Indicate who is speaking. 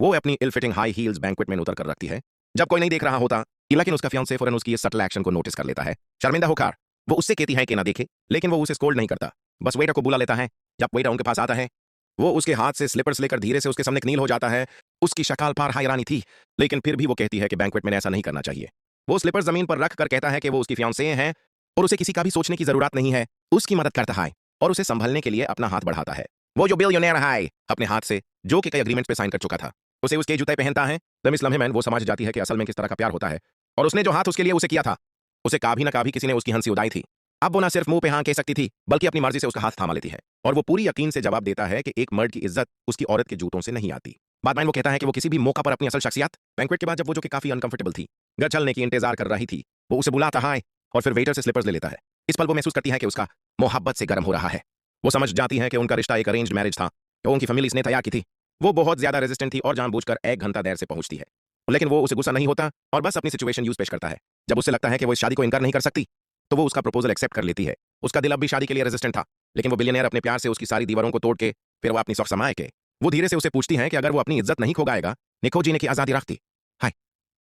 Speaker 1: वो अपनी ill fitting high heels banquet में उतर कर रखती है जब कोई नहीं देख रहा होता। लेकिन उसका फियांसे फौरन उसकी इस सटल एक्शन को नोटिस कर लेता है। शर्मिंदा होकर वो उससे कहती है कि ना देखे, लेकिन वो उसे स्कोल्ड नहीं करता, बस वेटर को बुला लेता है। जब वेटर उनके पास आता है, वो उसके हाथ से स्लिपर्स लेकर धीरे से उसके सामने नील हो जाता है। उसकी शक्ल पर हैरानी थी, लेकिन फिर भी वो कहती है कि बैंक्वेट में ऐसा नहीं करना चाहिए। वो स्लिपर्स जमीन पर रख कर कहता है कि वो उसकी फियांसे हैं और उसे किसी का भी सोचने की जरूरत नहीं है। उसकी मदद करता है और उसे संभलने के लिए अपना हाथ बढ़ाता है। वो जो बिलियनेयर है अपने हाथ से, जो कि कई एग्रीमेंट्स पे साइन कर चुका था, उसे उसके जूते पहनता है। तब इस लम्हे में वो समझ जाती है कि असल में किस तरह का प्यार होता है, और उसने जो हाथ उसके लिए उसे किया था, उसे कभी ना कभी किसी ने उसकी हंसी उड़ाई थी। अब वो ना सिर्फ मुंह पे हाँ कह सकती थी, बल्कि अपनी मर्जी से उसका हाथ थामा लेती है। और वो पूरी यकीन से जवाब देता है कि एक मर्द की इज्जत उसकी औरत के जूतों से नहीं आती। बाद में वो कहता है कि वो किसी भी मौका पर अपनी असल शख्सियत, बैंक्वेट के बाद जब वो जो कि काफी अनकंफर्टेबल थी, घर चलने की इंतजार कर रही थी, वो उसे बुलाता है और फिर वेटर से स्लिपर्स ले लेता है। इस पल वो महसूस करती है कि उसका मोहब्बत से गर्म हो रहा है। वो समझ जाती है कि उनका रिश्ता एक अरेंज्ड मैरिज था, जो उनकी फैमिली ने तैयार की थी। वो बहुत ज्यादा रेजिस्टेंट थी और जानबूझकर 1 घंटा देर से पहुंचती है, लेकिन वो उसे गुस्सा नहीं होता और बस अपनी सिचुएशन यूज पेश करता है। जब उसे लगता है कि वो इस शादी को इनकार नहीं कर सकती, तो वो उसका प्रपोजल एक्सेप्ट कर लेती है। उसका दिल अब भी शादी के लिए रेजिस्टेंट था, लेकिन वो बिलियनेयर अपने प्यार से उसकी सारी दीवारों को तोड़ के फिर वो अपनी सौख समाए के वो धीरे से उसे पूछती है कि अगर वो अपनी इज्जत नहीं खो गाएगा, निखो जीने की आजादी रखती। हाय